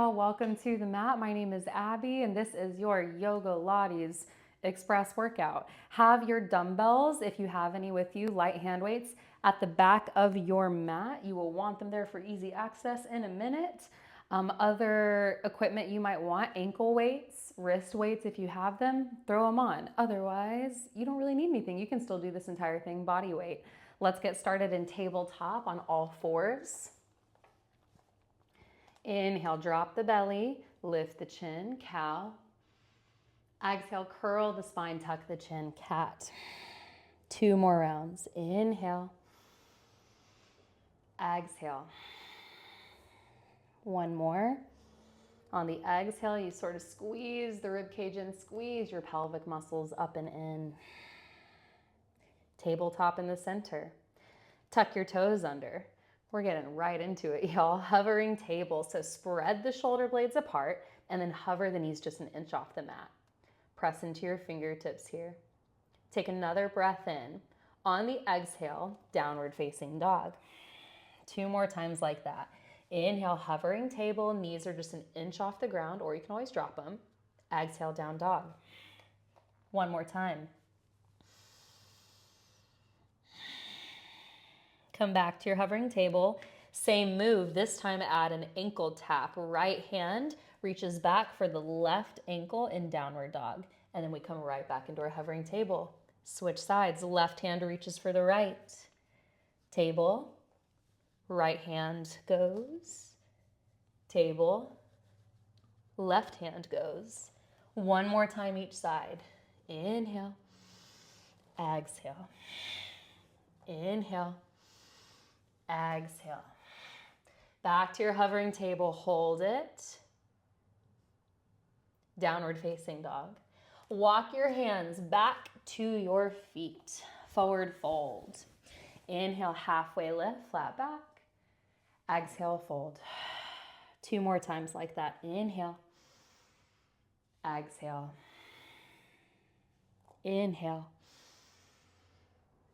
inhale, welcome to the mat. My name is Abby, and this is your Yogalates Express workout. Have your dumbbells, if you have any with you, light hand weights, at the back of your mat. You will want them there for easy access in a minute. Other equipment you might want, ankle weights, wrist weights, if you have them, throw them on. Otherwise, you don't really need anything. You can still do this entire thing body weight. Let's get started in tabletop on all fours. Inhale, drop the belly, lift the chin, cow. Exhale, curl the spine, tuck the chin, cat. 2 more rounds. Inhale. Exhale. 1 more. On the exhale, you sort of squeeze the rib cage in, squeeze your pelvic muscles up and in. Tabletop in the center. Tuck your toes under. We're getting right into it, y'all. Hovering table. So spread the shoulder blades apart and then hover the knees just an inch off the mat. Press into your fingertips here. Take another breath in. On the exhale, downward facing dog. 2 more times like that. Inhale, hovering table. Knees are just an inch off the ground, or you can always drop them. Exhale, down dog. 1 more time. Come back to your hovering table. Same move, this time add an ankle tap. Right hand reaches back for the left ankle in downward dog. And then we come right back into our hovering table. Switch sides, left hand reaches for the right. Table, right hand goes. Table, left hand goes. 1 more time each side. Inhale, exhale. Inhale. Exhale. Back to your hovering table, hold it. Downward facing dog. Walk your hands back to your feet. Forward fold. Inhale, halfway lift, flat back. Exhale, fold. 2 more times like that. Inhale. Exhale. Inhale.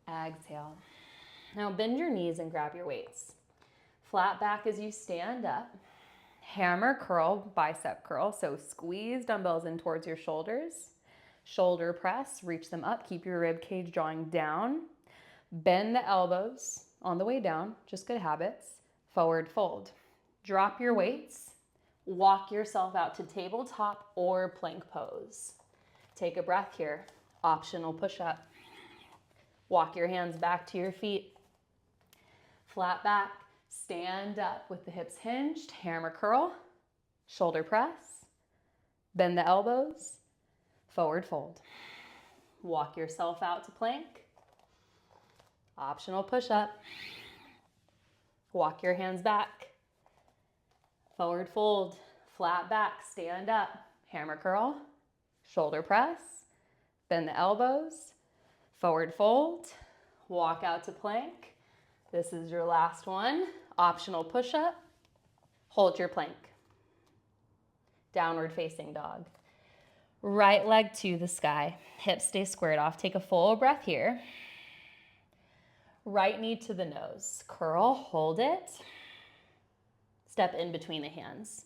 Exhale. Now bend your knees and grab your weights. Flat back as you stand up. Hammer curl, bicep curl. So squeeze dumbbells in towards your shoulders. Shoulder press, reach them up. Keep your rib cage drawing down. Bend the elbows on the way down, just good habits. Forward fold. Drop your weights. Walk yourself out to tabletop or plank pose. Take a breath here. Optional push-up. Walk your hands back to your feet. Flat back, stand up with the hips hinged, hammer curl, shoulder press, bend the elbows, forward fold. Walk yourself out to plank, optional push-up. Walk your hands back, forward fold, flat back, stand up, hammer curl, shoulder press, bend the elbows, forward fold, walk out to plank. This is your last one. Optional push-up. Hold your plank. Downward facing dog. Right leg to the sky. Hips stay squared off. Take a full breath here. Right knee to the nose. Curl, hold it. Step in between the hands.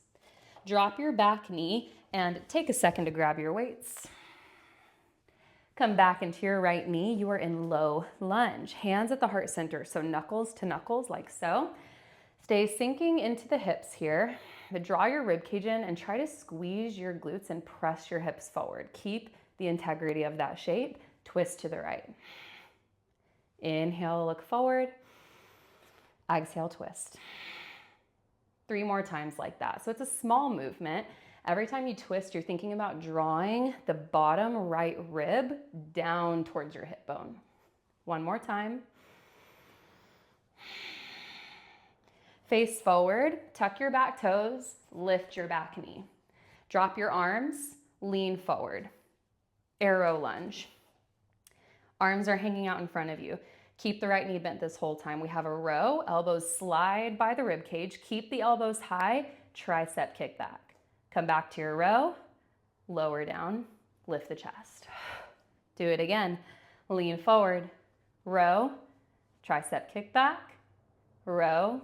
Drop your back knee and take a second to grab your weights. Come back into your right knee. You are in low lunge. Hands at the heart center, so knuckles to knuckles like so. Stay sinking into the hips here. But draw your rib cage in and try to squeeze your glutes and press your hips forward. Keep the integrity of that shape. Twist to the right. Inhale, look forward. Exhale, twist. 3 more times like that. So it's a small movement. Every time you twist, you're thinking about drawing the bottom right rib down towards your hip bone. 1 more time. Face forward, tuck your back toes, lift your back knee. Drop your arms, lean forward. Arrow lunge. Arms are hanging out in front of you. Keep the right knee bent this whole time. We have a row, elbows slide by the rib cage. Keep the elbows high, tricep kick back. Come back to your row, lower down, lift the chest. Do it again. Lean forward, row, tricep kick back, row,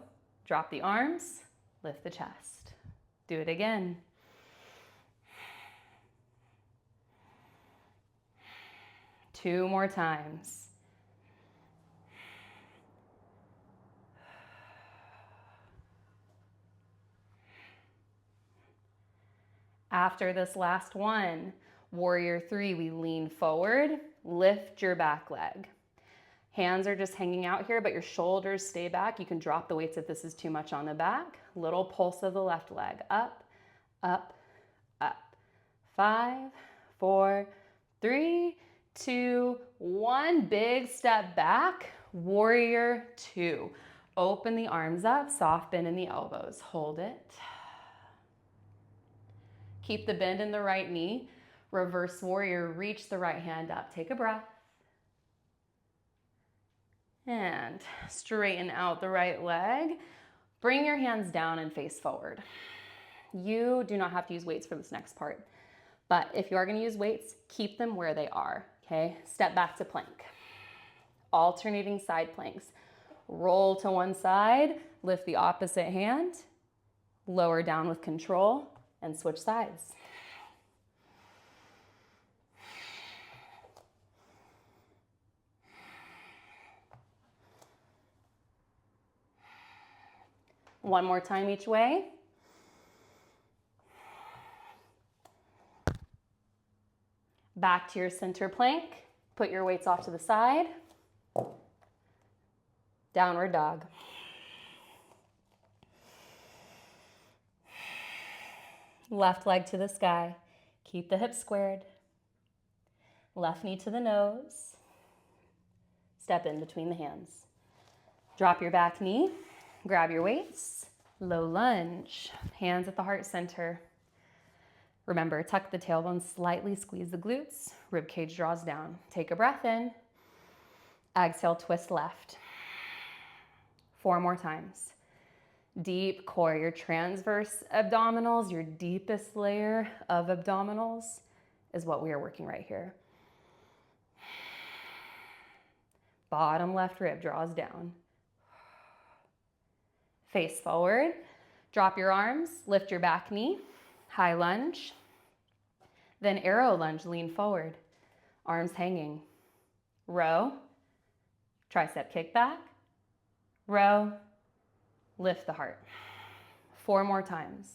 drop the arms, lift the chest. Do it again. Two more times. After this last one, warrior three, we lean forward, lift your back leg. Hands are just hanging out here, but your shoulders stay back. You can drop the weights if this is too much on the back. Little pulse of the left leg. Up, up, up. 5, 4, 3, 2, 1. Big step back. Warrior two. Open the arms up, soft bend in the elbows. Hold it. Keep the bend in the right knee. Reverse warrior, reach the right hand up. Take a breath. And straighten out the right leg. Bring your hands down and face forward. You do not have to use weights for this next part, but if you are going to use weights, keep them where they are, okay? Step back to plank. Alternating side planks. Roll to one side, lift the opposite hand, lower down with control, and switch sides. One more time each way. Back to your center plank. Put your weights off to the side. Downward dog. Left leg to the sky. Keep the hips squared. Left knee to the nose. Step in between the hands. Drop your back knee. Grab your weights. Low lunge. Hands at the heart center. Remember, tuck the tailbone, slightly squeeze the glutes. Rib cage draws down. Take a breath in. Exhale, twist left. 4 more times. Deep core, your transverse abdominals, your deepest layer of abdominals is what we are working right here. Bottom left rib draws down. Face forward. Drop your arms, lift your back knee. High lunge. Then arrow lunge, lean forward. Arms hanging. Row. Tricep kick back. Row. Lift the heart. 4 more times.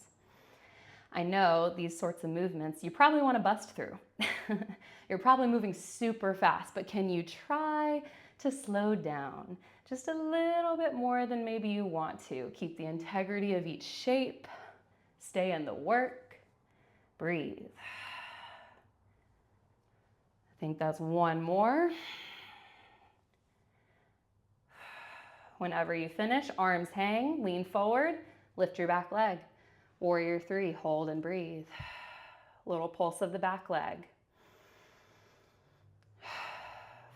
I know these sorts of movements you probably want to bust through. You're probably moving super fast, but can you try to slow down just a little bit more than maybe you want to? Keep the integrity of each shape. Stay in the work. Breathe. I think that's one more. Whenever you finish, arms hang, lean forward, lift your back leg. Warrior three, hold and breathe. Little pulse of the back leg.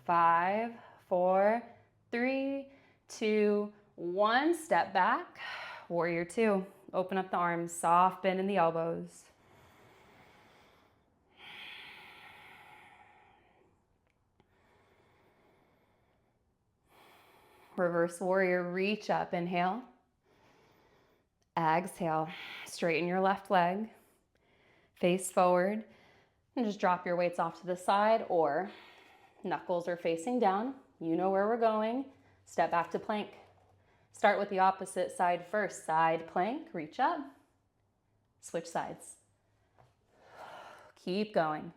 5, 4, 3, 2, 1. Step back. Warrior two. Open up the arms, soft bend in the elbows. Reverse warrior, reach up, inhale. Exhale, straighten your left leg. Face forward, and just drop your weights off to the side, or knuckles are facing down. You know where we're going. Step back to plank. Start with the opposite side first. Side plank, reach up. Switch sides. Keep going.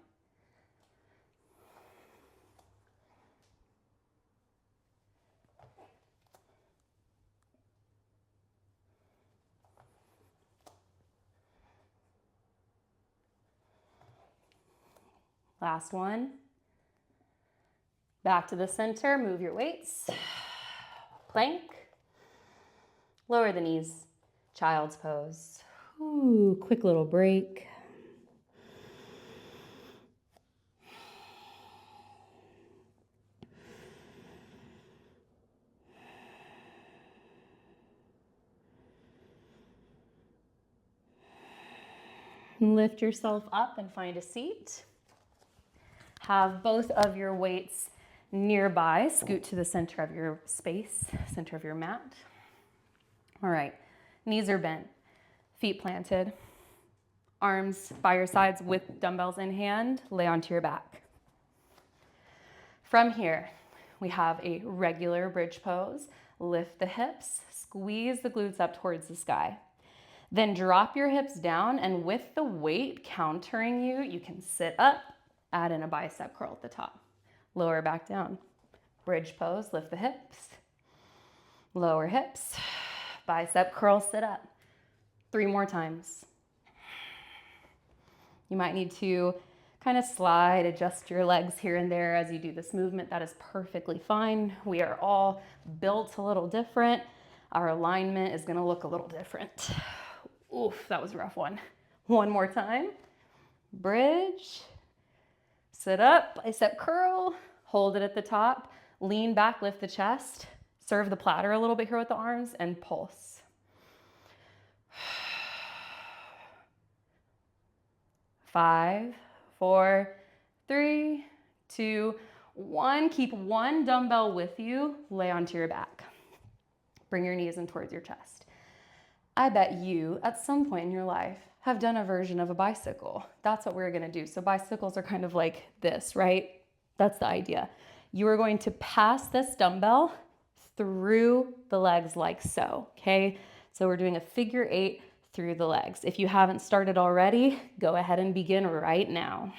Last one. Back to the center, move your weights. Plank. Lower the knees, child's pose. Ooh, quick little break. Lift yourself up and find a seat. Have both of your weights nearby. Scoot to the center of your space, center of your mat. All right, knees are bent, feet planted. Arms by your sides with dumbbells in hand, lay onto your back. From here, we have a regular bridge pose. Lift the hips, squeeze the glutes up towards the sky. Then drop your hips down, and with the weight countering you, you can sit up, add in a bicep curl at the top. Lower back down. Bridge pose, lift the hips, lower hips, bicep curl, sit up. 3 more times. You might need to kind of slide, adjust your legs here and there as you do this movement. That is perfectly fine. We are all built a little different. Our alignment is gonna look a little different. Oof, that was a rough one. One more time. Bridge, sit up, bicep curl, hold it at the top, lean back, lift the chest, serve the platter a little bit here with the arms, and pulse. 5, 4, 3, 2, 1. Keep one dumbbell with you. Lay onto your back. Bring your knees in towards your chest. I bet you, at some point in your life, have done a version of a bicycle. That's what we're gonna do. So bicycles are kind of like this, right? That's the idea. You are going to pass this dumbbell through the legs like so, okay? So we're doing a figure 8 through the legs. If you haven't started already, go ahead and begin right now.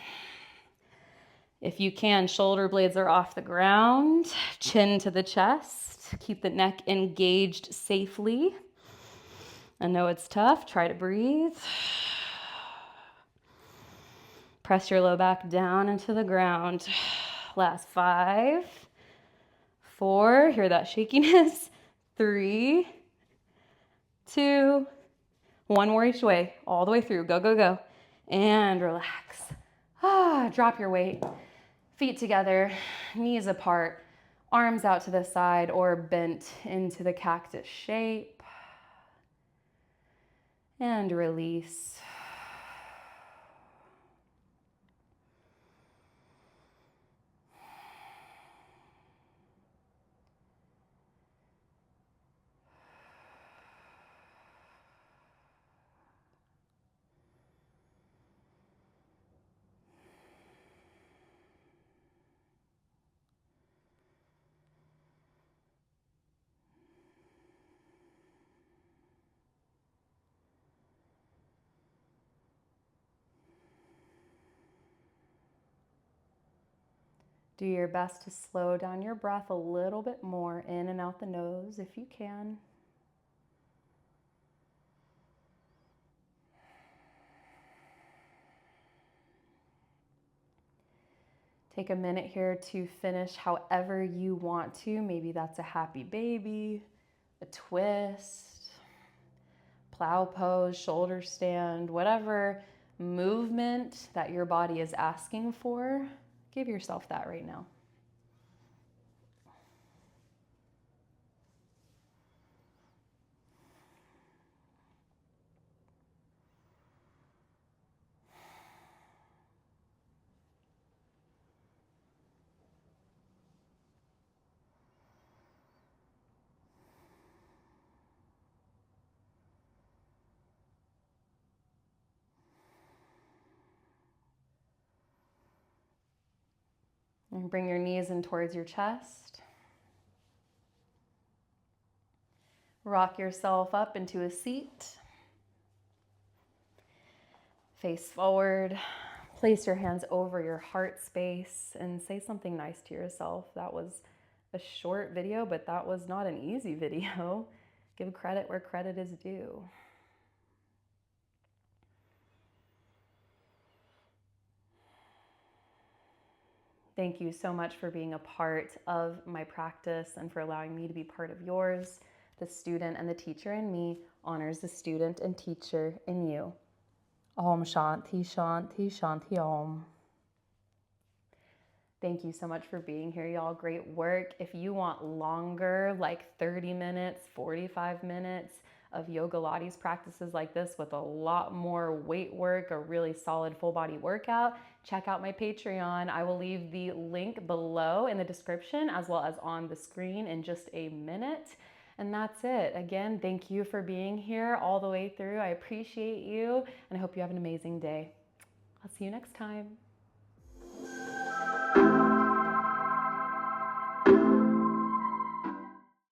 If you can, shoulder blades are off the ground, chin to the chest. Keep the neck engaged safely. I know it's tough. Try to breathe. Press your low back down into the ground. Last 5, 4, hear that shakiness. 3, 2, 1 more each way, all the way through. Go, go, go. And relax. Drop your weight. Feet together, knees apart, arms out to the side or bent into the cactus shape. And release. Do your best to slow down your breath a little bit more, in and out the nose if you can. Take a minute here to finish however you want to. Maybe that's a happy baby, a twist, plow pose, shoulder stand, whatever movement that your body is asking for. Give yourself that right now. And bring your knees in towards your chest. Rock yourself up into a seat. Face forward. Place your hands over your heart space and say something nice to yourself. That was a short video, but that was not an easy video. Give credit where credit is due. Thank you so much for being a part of my practice and for allowing me to be part of yours. The student and the teacher in me honors the student and teacher in you. Om Shanti Shanti Shanti Om. Thank you so much for being here, y'all. Great work. If you want longer, like 30 minutes, 45 minutes of Yogalates practices like this with a lot more weight work, a really solid full body workout, check out my Patreon. I will leave the link below in the description as well as on the screen in just a minute. And that's it. Again, thank you for being here all the way through. I appreciate you, and I hope you have an amazing day. I'll see you next time.